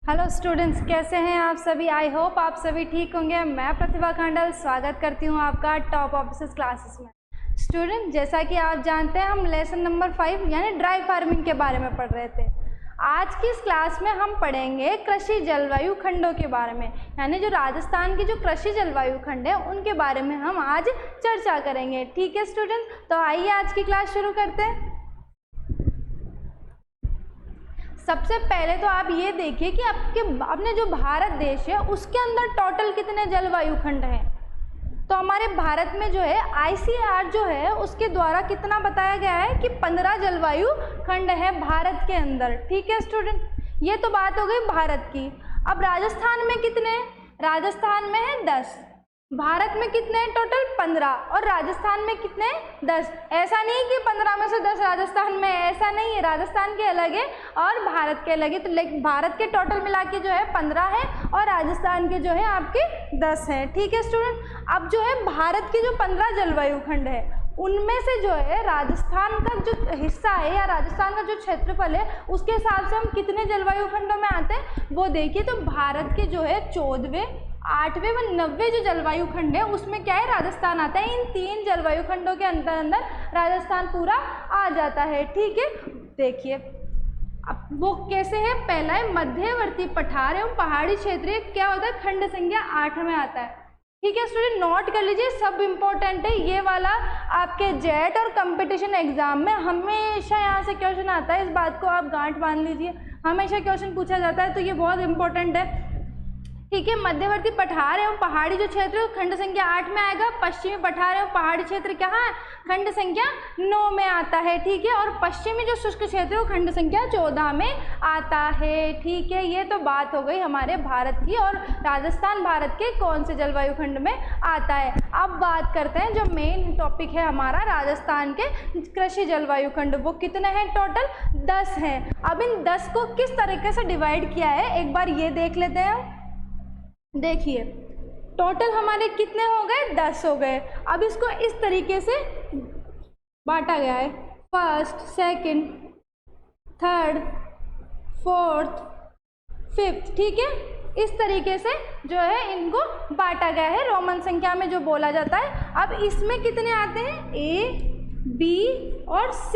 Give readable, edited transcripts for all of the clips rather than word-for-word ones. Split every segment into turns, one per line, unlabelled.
Hello students, कैसे हैं आप सभी। आई होप आप सभी ठीक होंगे। मैं प्रतिभा खंडल स्वागत करती हूं आपका टॉप ऑफिसर्स क्लासेस में। स्टूडेंट, जैसा कि आप जानते हैं हम लेसन नंबर 5 यानी ड्राई फार्मिंग के बारे में पढ़ रहे थे। आज की इस क्लास में हम पढ़ेंगे कृषि जलवायु खंडों के बारे में, यानी जो राजस्थान की जो कृषि जलवायु खंड है उनके बारे में हम आज चर्चा करेंगे। ठीक है स्टूडेंट, तो आइए आज की क्लास शुरू करते हैं। सबसे पहले तो आप ये देखिए कि अपने जो भारत देश है उसके अंदर टोटल कितने जलवायु खंड हैं। तो हमारे भारत में जो है ICAR जो है उसके द्वारा कितना बताया गया है कि 15 जलवायु खंड है भारत के अंदर। ठीक है स्टूडेंट, ये तो बात हो गई भारत की। अब राजस्थान में कितने? राजस्थान में है 10। भारत में कितने हैं टोटल? 15। और राजस्थान में कितने? 10। ऐसा नहीं कि 15 में से 10 राजस्थान में, ऐसा नहीं है। राजस्थान के अलग है और भारत के अलग है। तो भारत के टोटल मिला के जो है 15 है और राजस्थान के जो है आपके 10 हैं। ठीक है स्टूडेंट, अब जो है भारत के जो 15 जलवायु खंड है उनमें से जो है राजस्थान का जो हिस्सा है या राजस्थान का जो क्षेत्रफल है उसके हिसाब से हम कितने जलवायु खंडों में आते हैं वो देखिए। तो भारत के जो है 14वें, 8वें व 9वें जो जलवायु खंड है उसमें क्या है? राजस्थान आता है। इन 3 जलवायु खंडों के अंदर राजस्थान पूरा आ जाता है। ठीक है, देखिए अब वो कैसे है। पहला है मध्यवर्ती पठार एवं पहाड़ी क्षेत्र, क्या होता है? खंड संख्या 8 में आता है। ठीक है स्टूडेंट, नोट कर लीजिए, सब इम्पोर्टेंट है ये वाला। आपके जेट और कंपटीशन एग्जाम में हमेशा यहाँ से क्वेश्चन आता है, इस बात को आप गांठ बांध लीजिए। हमेशा क्वेश्चन पूछा जाता है तो ये बहुत इंपॉर्टेंट है। ठीक है, मध्यवर्ती पठार एवं पहाड़ी जो क्षेत्र है खंड संख्या 8 में आएगा। पश्चिमी पठार एवं पहाड़ी क्षेत्र कहाँ है? खंड संख्या 9 में आता है। ठीक है, और पश्चिमी जो शुष्क क्षेत्र है वो खंड संख्या 14 में आता है। ठीक है, ये तो बात हो गई हमारे भारत की। और राजस्थान भारत के कौन से जलवायु खंड में आता है। अब बात करते हैं जो मेन टॉपिक है हमारा, राजस्थान के कृषि जलवायु खंड। वो कितने हैं टोटल? 10 हैं। अब इन 10 को किस तरीके से डिवाइड किया है एक बार ये देख लेते हैं। देखिए टोटल हमारे कितने हो गए? 10 हो गए। अब इसको इस तरीके से बांटा गया है, first, second, third, fourth, fifth. ठीक है, इस तरीके से जो है इनको बांटा गया है, रोमन संख्या में जो बोला जाता है। अब इसमें कितने आते हैं? A, B और C।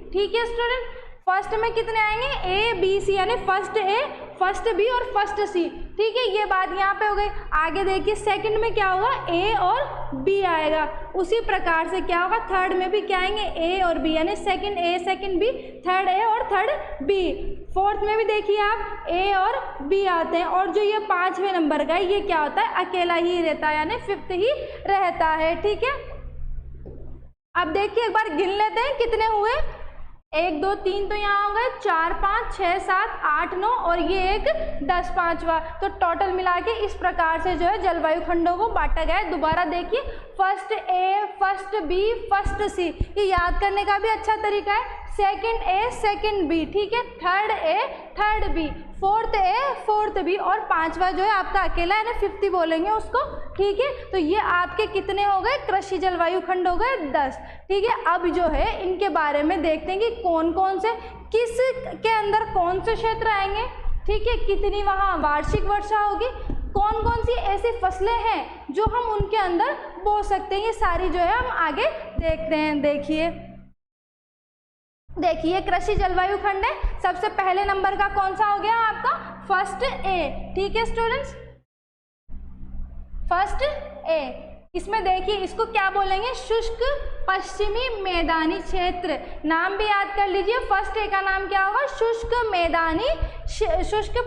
ठीक है स्टूडेंट, फर्स्ट में कितने आएंगे? A, B, C, यानी फर्स्ट A, फर्स्ट B और फर्स्ट C। ठीक है, ये बात यहाँ पे हो गई। आगे देखिए सेकंड में क्या होगा? A और B आएगा। उसी प्रकार से क्या होगा? थर्ड में भी क्या आएंगे? A और B, यानी second A, second B, third A और थर्ड B। फोर्थ में भी देखिए आप A और B आते हैं। और जो ये 5वें नंबर का है ये क्या होता है? अकेला ही रहता है, यानी फिफ्थ ही रहता है। ठीक है, अब देखिए एक बार गिन लेते हैं कितने हुए। 1, 2, 3 तो यहाँ हो गए, 4, 5, 6, 7, 8, 9 और ये एक 10 5वां। तो टोटल मिला के इस प्रकार से जो है जलवायु खंडों को बांटा गया है। दोबारा देखिए, first A, first B, first C, ये याद करने का भी अच्छा तरीका है। सेकंड A, सेकंड B, ठीक है, third A, third B, fourth A, fourth B और 5वां जो है आपका अकेला है ना, 50 बोलेंगे उसको। ठीक है, तो ये आपके कितने हो गए? कृषि जलवायु खंड हो गए 10। ठीक है, अब जो है इनके बारे में देखते हैं कि कौन कौन से, किस के अंदर कौन से क्षेत्र आएंगे। ठीक है, कितनी वहाँ वार्षिक वर्षा होगी, कौन कौन सी ऐसी फसलें हैं जो हम उनके अंदर बो सकते हैं, ये सारी जो है हम आगे देखते हैं। देखिए कृषि जलवायु खंड है। सबसे पहले नंबर का कौन सा हो गया आपका? First A। ठीक है स्टूडेंट्स, फर्स्ट A। इसमें देखिए इसको क्या बोलेंगे? शुष्क पश्चिमी मैदानी क्षेत्र। नाम भी याद कर लीजिए, फर्स्ट A का नाम क्या होगा? शुष्क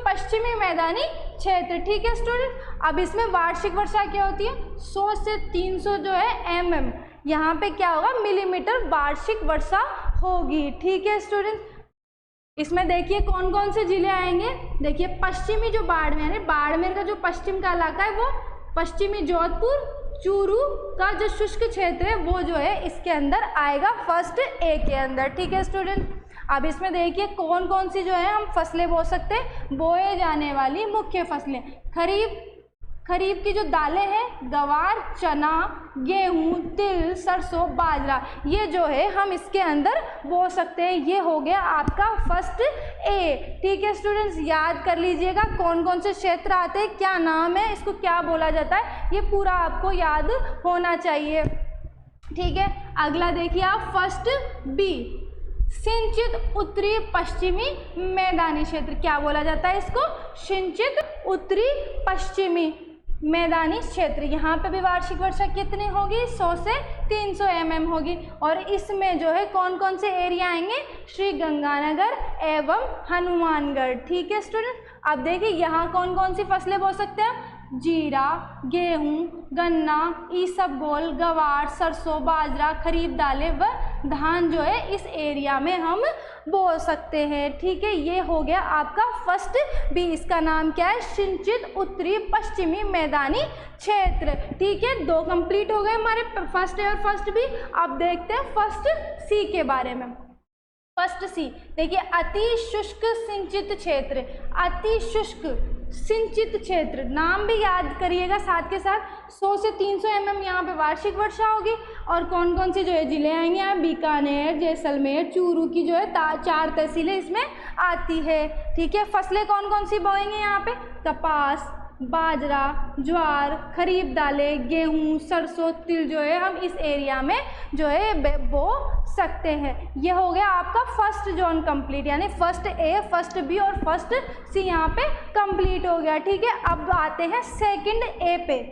पश्चिमी मैदानी क्षेत्र। ठीक है स्टूडेंट, अब इसमें वार्षिक वर्षा क्या होती है? 100 से 300 जो है mm, यहाँ पे क्या होगा? मिलीमीटर वार्षिक वर्षा होगी। ठीक है स्टूडेंट, इसमें देखिए कौन कौन से जिले आएंगे। देखिए पश्चिमी जो बाड़मेर है, बाड़मेर का जो पश्चिम का इलाका है वो पश्चिमी जोधपुर, चूरू का जो शुष्क क्षेत्र है वो जो है इसके अंदर आएगा, फर्स्ट A के अंदर। ठीक है स्टूडेंट, अब इसमें देखिए कौन कौन सी जो है हम फसलें बो सकते हैं। बोए जाने वाली मुख्य फसलें, खरीफ, खरीफ की जो दालें हैं गवार, चना, गेहूँ, तिल, सरसों, बाजरा, ये जो है हम इसके अंदर बो सकते हैं। ये हो गया आपका फर्स्ट ए। ठीक है स्टूडेंट्स, याद कर लीजिएगा कौन कौन से क्षेत्र आते हैं, क्या नाम है, इसको क्या बोला जाता है, ये पूरा आपको याद होना चाहिए। ठीक है, अगला देखिए आप फर्स्ट बी, सिंचित उत्तरी पश्चिमी मैदानी क्षेत्र। क्या बोला जाता है इसको, सिंचित उत्तरी पश्चिमी मैदानी क्षेत्र। यहाँ पे भी वार्षिक वर्षा कितनी होगी, 100 से 300 mm होगी। और इसमें जो है कौन कौन से एरिया आएंगे, श्री गंगानगर एवं हनुमानगढ़। ठीक है स्टूडेंट, अब देखिए यहाँ कौन कौन सी फसलें बो सकते हैं, जीरा, गेहूँ, गन्ना, इसबगोल, गवार, सरसों, बाजरा, खरीफ दालें व धान जो है इस एरिया में हम बो सकते हैं। ठीक है, ये हो गया आपका फर्स्ट बी, इसका नाम क्या है, सिंचित उत्तरी पश्चिमी मैदानी क्षेत्र। ठीक है, 2 कंप्लीट हो गए हमारे फर्स्ट ए और फर्स्ट बी। अब देखते हैं फर्स्ट सी के बारे में। फर्स्ट सी देखिए, अति शुष्क सिंचित क्षेत्र। अति शुष्क सिंचित क्षेत्र, नाम भी याद करिएगा साथ के साथ। 100 से 300 mm यहाँ पे वार्षिक वर्षा होगी। और कौन कौन से जो है जिले आएंगे यहाँ, बीकानेर, जैसलमेर, चूरू की जो है 4 तहसीलें इसमें आती है। ठीक है, फसलें कौन कौन सी बोएंगे यहाँ पे, कपास, बाजरा, ज्वार, खरीफ दालें, गेहूँ, सरसों, तिल जो है हम इस एरिया में जो है बो सकते हैं। ये हो गया आपका फर्स्ट जोन कंप्लीट, यानी फर्स्ट ए, फर्स्ट बी और फर्स्ट सी यहाँ पे कंप्लीट हो गया। ठीक है, अब आते हैं सेकंड ए पे।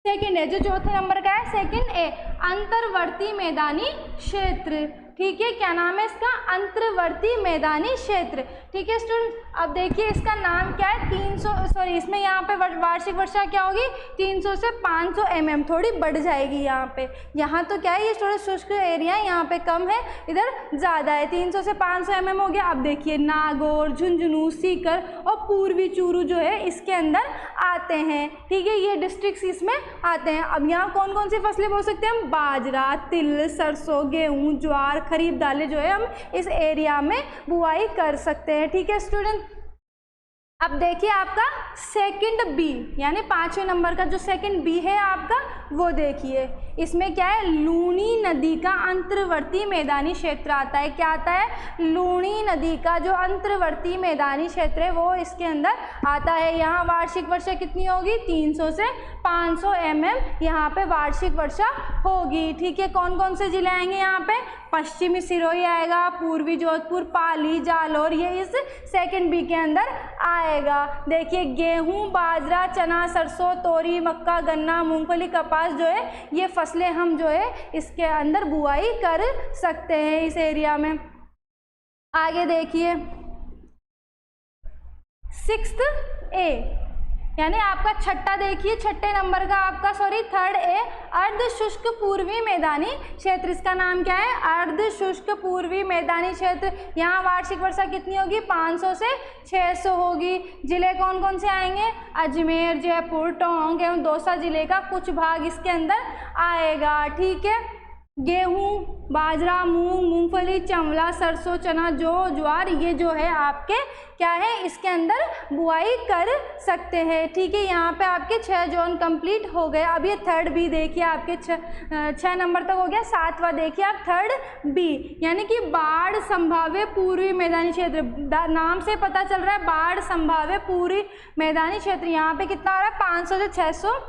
सेकंड ए जो चौथे नंबर का है, सेकंड ए, अंतर्वर्ती मैदानी क्षेत्र। ठीक है, क्या नाम है इसका, अंतर्वर्ती मैदानी क्षेत्र। ठीक है स्टूडेंट, अब देखिए इसका नाम क्या है, 300 सॉरी इसमें यहाँ पे वार्षिक वर्षा क्या होगी, 300 से 500 mm, थोड़ी बढ़ जाएगी यहाँ पे। यहाँ तो क्या है, ये थोड़ा शुष्क एरिया है, यहाँ पे कम है, इधर ज़्यादा है, 300 से 500 mm हो गया। अब देखिए नागौर, झुंझुनू, सीकर और पूर्वी चूरू जो है इसके अंदर आते हैं। ठीक है, ये डिस्ट्रिक्ट इसमें आते हैं। अब यहाँ कौन कौन सी फसलें बो सकते हैं हम, बाजरा, तिल, सरसों, गेहूँ, ज्वार, खरीफ दालें जो है हम इस एरिया में बुआई कर सकते हैं। ठीक है स्टूडेंट, अब देखिए आपका सेकंड बी, यानी 5वें नंबर का जो सेकंड बी है आपका, वो देखिए इसमें क्या है, लूनी नदी का अंतर्वर्ती मैदानी क्षेत्र आता है। क्या आता है, लूनी नदी का जो अंतर्वर्ती मैदानी क्षेत्र है वो इसके अंदर आता है। यहाँ वार्षिक वर्षा कितनी होगी, 300 से 500 mm यहाँ पे वार्षिक वर्षा होगी। ठीक है, कौन कौन से जिले आएंगे यहाँ पे, पश्चिमी सिरोही आएगा, पूर्वी जोधपुर, पाली, जालौर, ये इस सेकंड बी के अंदर आएगा। देखिए गेहूं, बाजरा, चना, सरसों, तोरी, मक्का, गन्ना, मूंगफली, कपास जो है ये फसलें हम जो है इसके अंदर बुआई कर सकते हैं इस एरिया में। आगे देखिए 6th ए, यानी आपका छठा देखिए, छठे नंबर का आपका थर्ड ए, अर्ध शुष्क पूर्वी मैदानी क्षेत्र। इसका नाम क्या है, अर्ध शुष्क पूर्वी मैदानी क्षेत्र। यहाँ वार्षिक वर्षा कितनी होगी, 500 से 600 होगी। जिले कौन कौन से आएंगे, अजमेर, जयपुर, टोंक एवं दौसा जिले का कुछ भाग इसके अंदर आएगा। ठीक है, गेहूँ, बाजरा, मूंग, मूंगफली, चंवला, सरसों, चना, जौ, ज्वार, ये जो है आपके क्या है इसके अंदर बुआई कर सकते हैं। ठीक है, यहाँ पे आपके 6 जोन कंप्लीट हो गए। अब ये थर्ड बी देखिए, आपके 6 नंबर तक हो गया। 7वां देखिए आप थर्ड बी, यानी कि बाढ़ संभाव्य पूर्वी मैदानी क्षेत्र। नाम से पता चल रहा है बाढ़ संभाव्य पूर्वी मैदानी क्षेत्र। यहाँ पे कितना आ रहा है, 500 से 600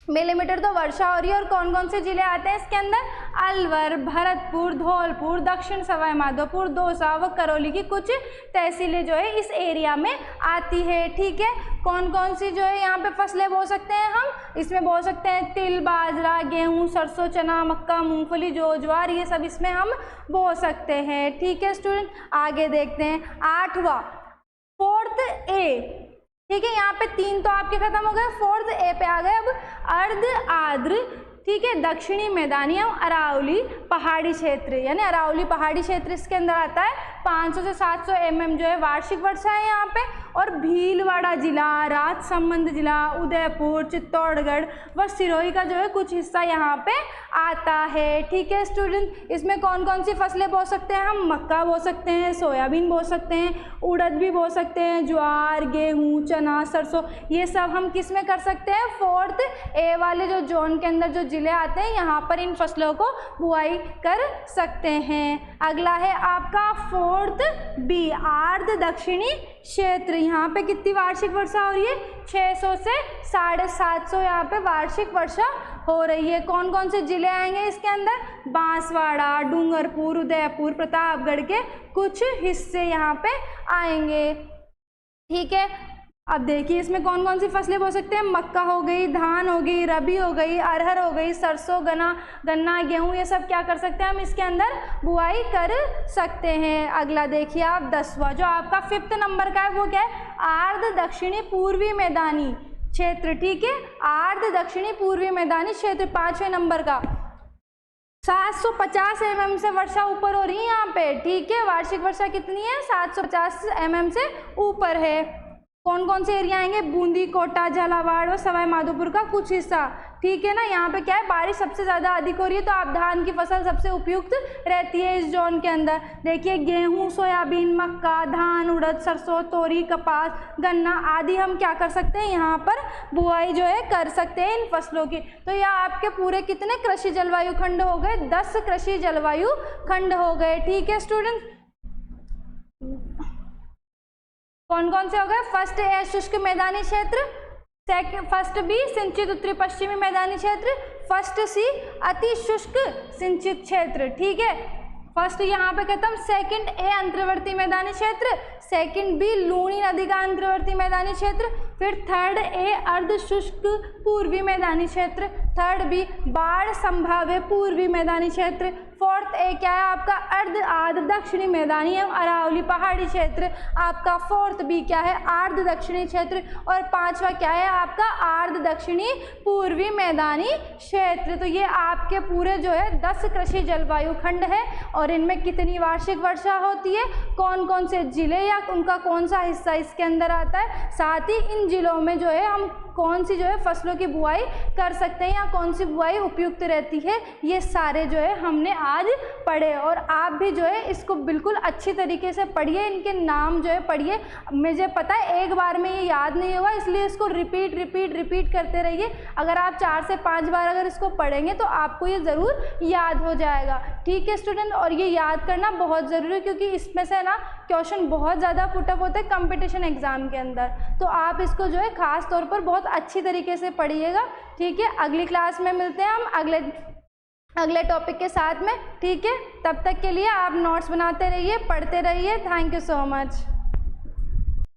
मिलीमीटर तो वर्षा हो रही है। और कौन कौन से जिले आते हैं इसके अंदर, अलवर, भरतपुर, धौलपुर, दक्षिण सवाई माधोपुर, दौसा व करौली की कुछ तहसीलें जो है इस एरिया में आती है। ठीक है, कौन कौन सी जो है यहाँ पे फसलें बो सकते हैं हम, इसमें बो सकते हैं तिल, बाजरा, गेहूँ, सरसों, चना, मक्का, मूंगफली, जौ, ज्वार, ये सब इसमें हम बो सकते हैं। ठीक है स्टूडेंट, आगे देखते हैं 8वां 4th ए। ठीक है, यहाँ पे 3 तो आपके खत्म हो गए, 4th ए पे आ गए। अब अर्ध आर्द्र ठीक है। दक्षिणी मैदानी एवं अरावली पहाड़ी क्षेत्र, यानी अरावली पहाड़ी क्षेत्र इसके अंदर आता है। 500 से 700 mm जो है वार्षिक वर्षा है यहाँ पे। और भीलवाड़ा जिला, राजसमंद जिला, उदयपुर, चित्तौड़गढ़ व सिरोही का जो है कुछ हिस्सा यहाँ पे आता है। ठीक है स्टूडेंट, इसमें कौन कौन सी फसलें बो सकते हैं हम? मक्का बो सकते हैं, सोयाबीन बो सकते हैं, उड़द भी बो सकते हैं, ज्वार, गेहूँ, चना, सरसों, ये सब हम किस में कर सकते हैं? 4th A वाले जो जोन के अंदर जो जिले आते हैं यहाँ पर इन फसलों को बुआई कर सकते हैं। अगला है आपका 4th B, आर्द्र दक्षिणी क्षेत्र। यहाँ पे कितनी वार्षिक वर्षा हो रही है? 600 से 750 यहाँ पे वार्षिक वर्षा हो रही है। कौन कौन से जिले आएंगे इसके अंदर? बांसवाड़ा, डूंगरपुर, उदयपुर, प्रतापगढ़ के कुछ हिस्से यहाँ पे आएंगे। ठीक है, अब देखिए इसमें कौन कौन सी फसलें बो सकते हैं? मक्का हो गई, धान हो गई, रबी हो गई, अरहर हो गई, सरसों, गन्ना, गेहूँ, ये सब क्या कर सकते हैं हम इसके अंदर? बुआई कर सकते हैं। अगला देखिए आप 10वां जो आपका 5th नंबर का है वो क्या है? आर्द्र दक्षिणी पूर्वी मैदानी क्षेत्र। ठीक है, आर्द्र दक्षिणी पूर्वी मैदानी क्षेत्र 5वें नंबर का। 750 mm से वर्षा ऊपर हो रही है यहाँ पे। ठीक है, वार्षिक वर्षा कितनी है? 750 mm से ऊपर है। कौन कौन से एरिया आएंगे? बूंदी, कोटा, झालावाड़ व सवाई माधोपुर का कुछ हिस्सा। ठीक है ना, यहाँ पे क्या है? बारिश सबसे ज़्यादा अधिक हो रही है, तो आप धान की फसल सबसे उपयुक्त रहती है इस जोन के अंदर। देखिए गेहूँ, सोयाबीन, मक्का, धान, उड़द, सरसों, तोरी, कपास, गन्ना आदि हम क्या कर सकते हैं? यहाँ पर बुआई जो है कर सकते हैं इन फसलों की। तो यह आपके पूरे कितने कृषि जलवायु खंड हो गए? 10 कृषि जलवायु खंड हो गए। ठीक है स्टूडेंट, कौन कौन से हो गए? 1st A शुष्क मैदानी क्षेत्र, 1st B सिंचित उत्तरी पश्चिमी मैदानी क्षेत्र, 1st C अति शुष्क सिंचित क्षेत्र। ठीक है, 1st यहाँ पे कहता हूँ 2nd A अंतर्वर्ती मैदानी क्षेत्र, 2nd B लूणी नदी का अंतर्वर्ती मैदानी क्षेत्र, फिर 3rd A अर्ध शुष्क पूर्वी मैदानी क्षेत्र, 3rd B बाढ़ संभाव्य पूर्वी मैदानी क्षेत्र, 4th A क्या है आपका? अर्ध आर्द्र दक्षिणी मैदानी एवं अरावली पहाड़ी क्षेत्र। आपका 4th B क्या है? आर्द्र दक्षिणी क्षेत्र। और 5वां क्या है आपका? आर्द्र दक्षिणी पूर्वी मैदानी क्षेत्र। तो ये आपके पूरे जो है 10 कृषि जलवायु खंड है। और इनमें कितनी वार्षिक वर्षा होती है, कौन कौन से जिले या उनका कौन सा हिस्सा इसके अंदर आता है, साथ ही इन जिलों में जो है हम कौन सी जो है फसलों की बुआई कर सकते हैं या कौन सी बुआई उपयुक्त रहती है, ये सारे जो है हमने आज पढ़े। और आप भी जो है इसको बिल्कुल अच्छी तरीके से पढ़िए, इनके नाम जो है पढ़िए। मुझे पता है एक बार में ये याद नहीं होगा, इसलिए इसको रिपीट करते रहिए। अगर आप 4 से 5 बार अगर इसको पढ़ेंगे तो आपको ये ज़रूर याद हो जाएगा। ठीक है स्टूडेंट, और ये याद करना बहुत ज़रूरी है क्योंकि इसमें से ना क्वेश्चन बहुत ज़्यादा पुटअप होते हैं कंपटीशन एग्ज़ाम के अंदर। तो आप इसको जो है ख़ास तौर पर बहुत अच्छी तरीके से पढ़िएगा। ठीक है, अगली क्लास में मिलते हैं हम अगले टॉपिक के साथ में। ठीक है, तब तक के लिए आप नोट्स बनाते रहिए, पढ़ते रहिए। Thank you so much.